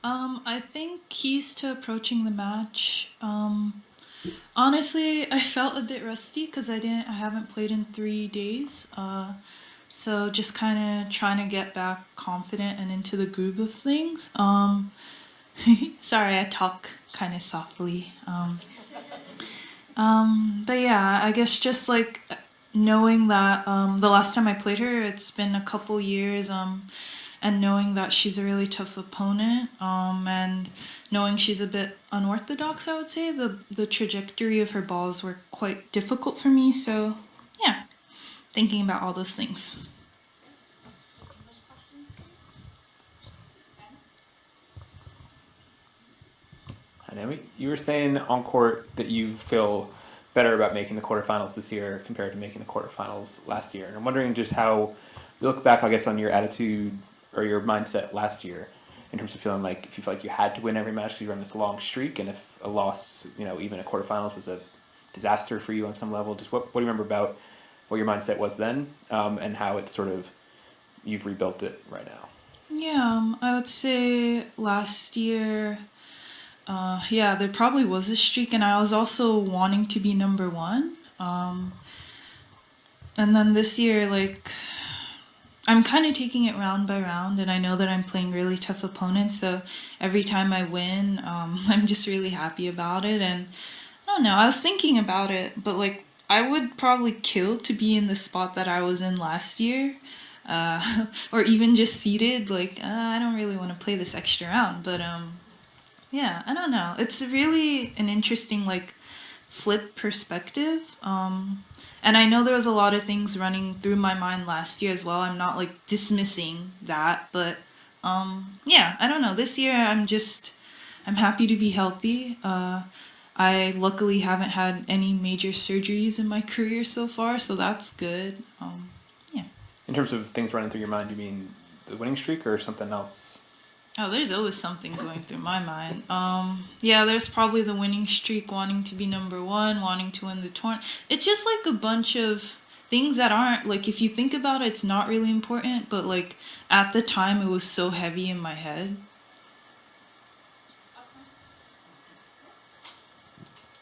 I think keys to approaching the match. Honestly, I felt a bit rusty because I haven't played in 3 days. So just kind of trying to get back confident and into the groove of things. Sorry, I talk kind of softly. But yeah, I guess just like knowing that the last time I played her, it's been a couple years, and knowing that she's a really tough opponent, and knowing she's a bit unorthodox, I would say the trajectory of her balls were quite difficult for me. So yeah, thinking about all those things. Hi, Naomi. You were saying on court that you feel better about making the quarterfinals this year compared to making the quarterfinals last year. And I'm wondering just how you look back, I guess, on your attitude or your mindset last year in terms of feeling like if you felt like you had to win every match because you were on this long streak, and if a loss, even a quarterfinals was a disaster for you on some level. Just what do you remember about what your mindset was then, and how it's sort of you've rebuilt it right now? Yeah, I would say last year, yeah, there probably was a streak, and I was also wanting to be number one. And then this year, like, I'm kind of taking it round by round, and I know that I'm playing really tough opponents, so every time I win, I'm just really happy about it. And I don't know, I was thinking about it, but like, I would probably kill to be in the spot that I was in last year. Or even just seated, like, I don't really want to play this extra round, but yeah, I don't know. It's really an interesting, like, flip perspective. And I know there was a lot of things running through my mind last year as well. I'm not like dismissing that, but yeah, I don't know. This year I'm happy to be healthy. I luckily haven't had any major surgeries in my career so far, so that's good. Yeah. In terms of things running through your mind, you mean the winning streak or something else? Oh, there's always something going through my mind. Yeah, there's probably the winning streak, wanting to be number one, wanting to win the tournament. It's just like a bunch of things that aren't, like, if you think about it, it's not really important, but like at the time it was so heavy in my head.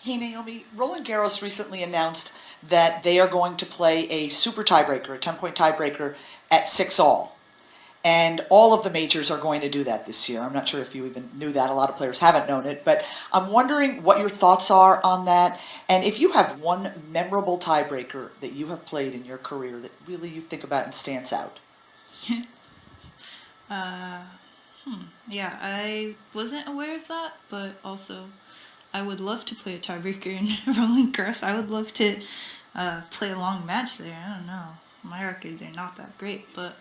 Hey Naomi, Roland Garros recently announced that they are going to play a super tiebreaker, a 10-point tiebreaker at 6-all. And all of the majors are going to do that this year. I'm not sure if you even knew that. A lot of players haven't known it. But I'm wondering what your thoughts are on that. And if you have one memorable tiebreaker that you have played in your career that really you think about and stands out. Yeah, I wasn't aware of that, but also I would love to play a tiebreaker in Roland Garros. I would love to play a long match there. I don't know. My records are not that great, but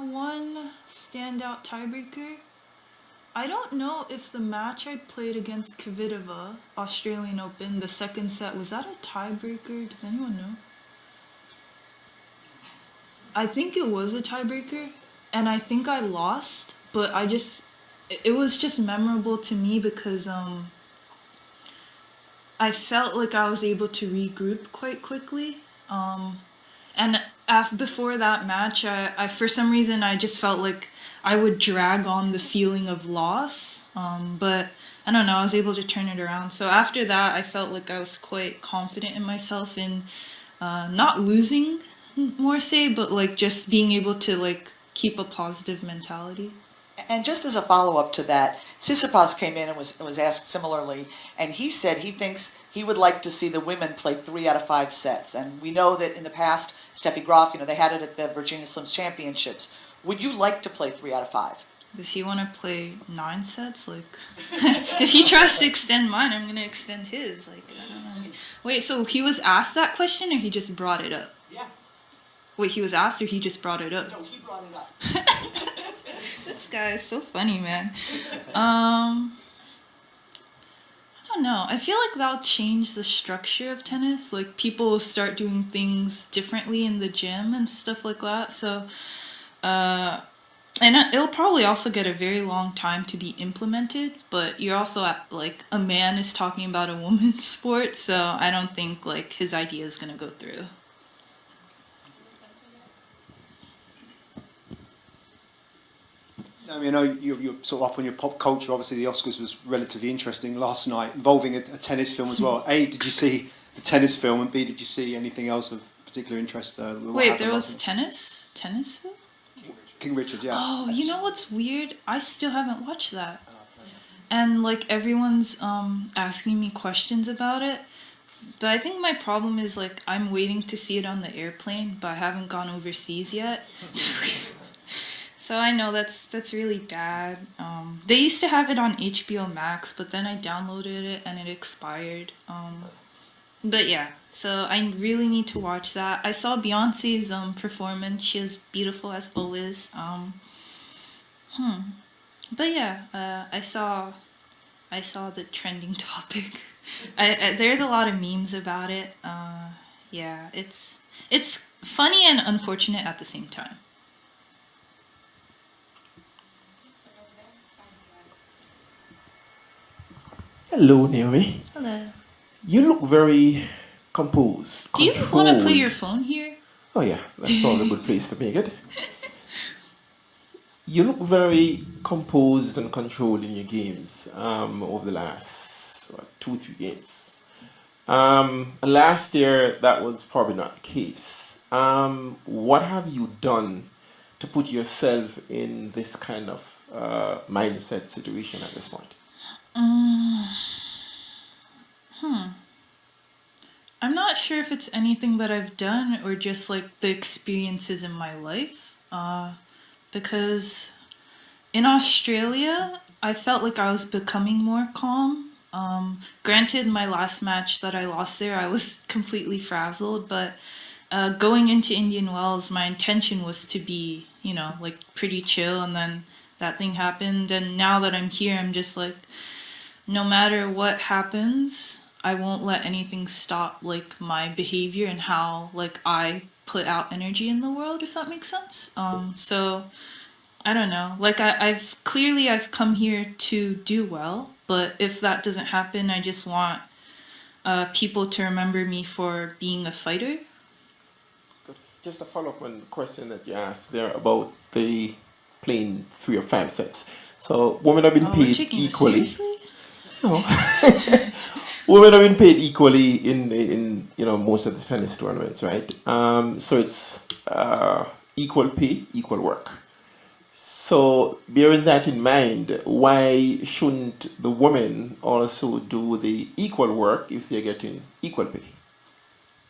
one standout tiebreaker. I don't know if the match I played against Kvitova, Australian Open, the second set, was that a tiebreaker? Does anyone know? I think it was a tiebreaker, and I think I lost, but it was just memorable to me because I felt like I was able to regroup quite quickly. And before that match, I for some reason I just felt like I would drag on the feeling of loss. But I don't know, I was able to turn it around. So after that, I felt like I was quite confident in myself in not losing, more say, but like just being able to like keep a positive mentality. And just as a follow-up to that, Tsitsipas came in and was asked similarly, and he said he thinks he would like to see the women play 3 out of 5 sets. And we know that in the past, Steffi Graf, they had it at the Virginia Slims Championships. Would you like to play 3 out of 5? Does he want to play 9 sets? Like, if he tries to extend mine, I'm gonna extend his. Like, I don't know. Wait, so he was asked that question, or he just brought it up? Yeah. Wait, he was asked, or he just brought it up? No, he brought it up. This guy is so funny, man. I don't know. I feel like that'll change the structure of tennis. Like, people will start doing things differently in the gym and stuff like that. So, and it'll probably also get a very long time to be implemented. But you're also at, like, a man is talking about a woman's sport, so I don't think like his idea is gonna go through. I mean, I know you're sort of up on your pop culture. Obviously, the Oscars was relatively interesting last night, involving a tennis film as well. A, did you see the tennis film? And B, did you see anything else of particular interest? Wait, there was tennis? Tennis film? King Richard, yeah. Oh, you know what's weird? I still haven't watched that. And like everyone's asking me questions about it. But I think my problem is like I'm waiting to see it on the airplane, but I haven't gone overseas yet. So I know that's really bad. They used to have it on HBO Max, but then I downloaded it and it expired. But yeah, so I really need to watch that. I saw Beyonce's performance. She was beautiful as always. But yeah, I saw the trending topic. There's a lot of memes about it. Yeah, it's funny and unfortunate at the same time. Hello, Naomi. Hello. You look very composed. Do you want to put controlled. your phone here? Oh yeah, that's probably a good place to make it. You look very composed and controlled in your games over the last 2-3 games. Last year, that was probably not the case. What have you done to put yourself in this kind of mindset situation at this point? I'm not sure if it's anything that I've done or just like the experiences in my life. Because in Australia, I felt like I was becoming more calm. Granted, my last match that I lost there, I was completely frazzled, but going into Indian Wells, my intention was to be, like pretty chill, and then that thing happened, and now that I'm here, I'm just like, no matter what happens, I won't let anything stop like my behavior and how like I put out energy in the world, if that makes sense. So I don't know. Like I've come here to do well, but if that doesn't happen, I just want people to remember me for being a fighter. Good. Just a follow-up on the question that you asked there about the playing 3 or 5 sets. So women have been We're paid taking this equally. seriously? No. Women have been paid equally in most of the tennis tournaments, right? So it's equal pay, equal work. So bearing that in mind, why shouldn't the women also do the equal work if they're getting equal pay?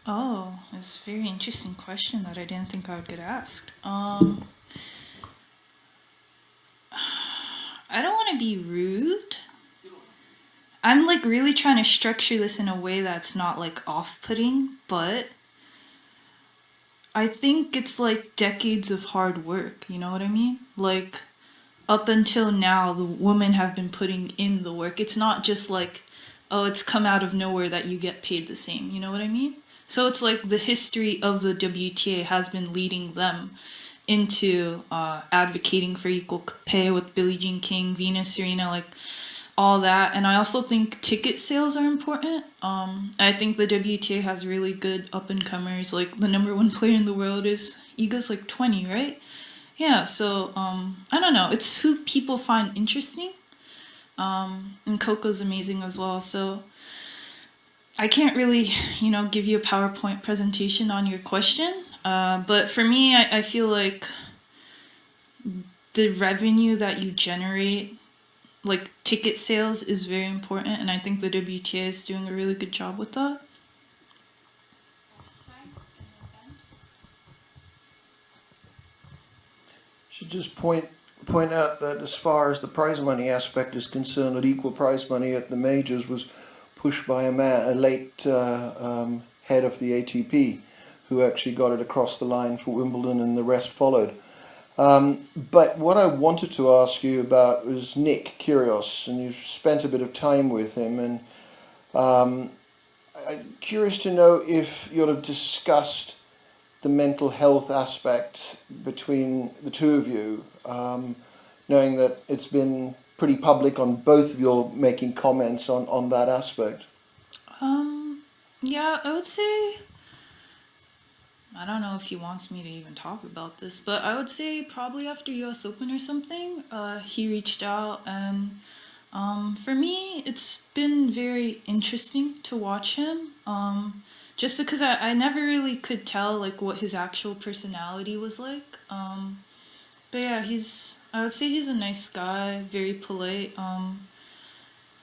Oh, it's a very interesting question that I didn't think I would get asked. I don't want to be rude. I'm like really trying to structure this in a way that's not like off-putting, but I think it's like decades of hard work, you know what I mean? Like up until now, the women have been putting in the work. It's not just like, oh, it's come out of nowhere that you get paid the same, you know what I mean? So it's like the history of the WTA has been leading them into advocating for equal pay with Billie Jean King, Venus, Serena, like all that. And I also think ticket sales are important. I think the WTA has really good up-and-comers. Like the number 1 player in the world is Iga's like 20, right? Yeah, so I don't know. It's who people find interesting. And Coco's amazing as well. So I can't really, give you a PowerPoint presentation on your question. But for me, I feel like the revenue that you generate, like ticket sales, is very important. And I think the WTA is doing a really good job with that. Should just point out that as far as the prize money aspect is concerned, that equal prize money at the majors was pushed by a late head of the ATP, who actually got it across the line for Wimbledon, and the rest followed. But what I wanted to ask you about was Nick Kyrgios, and you've spent a bit of time with him, and I'm curious to know if you'd have discussed the mental health aspect between the two of you, knowing that it's been pretty public on both of you making comments on that aspect. Yeah, I would say I don't know if he wants me to even talk about this, but I would say probably after US Open or something, he reached out, and for me, it's been very interesting to watch him. Just because I never really could tell like what his actual personality was like. But yeah, I would say he's a nice guy, very polite.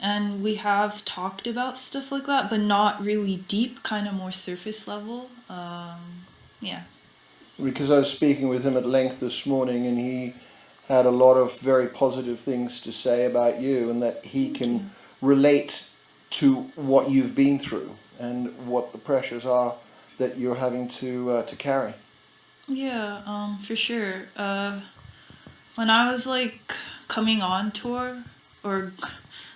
And we have talked about stuff like that, but not really deep, kind of more surface level. Yeah. Because I was speaking with him at length this morning, and he had a lot of very positive things to say about you, and that he can relate to what you've been through and what the pressures are that you're having to carry. Yeah, for sure. When I was like coming on tour or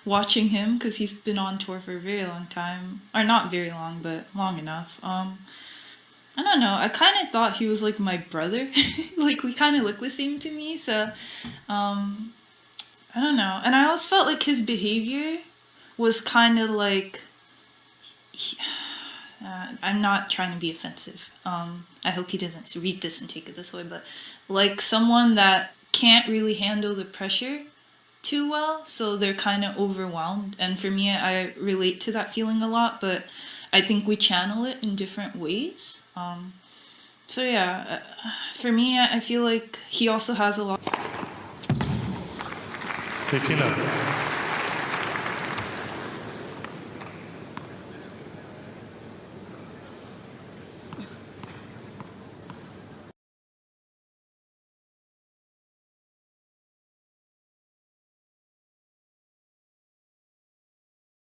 watching him, because he's been on tour for a very long time, or not very long, but long enough. I don't know. I kind of thought he was like my brother. Like we kind of look the same to me. So, I don't know. And I always felt like his behavior was kind of like. I'm not trying to be offensive. I hope he doesn't read this and take it this way, but like someone that can't really handle the pressure too well, so they're kind of overwhelmed. And for me, I relate to that feeling a lot, but I think we channel it in different ways. So yeah, for me, I feel like he also has a lot. 59.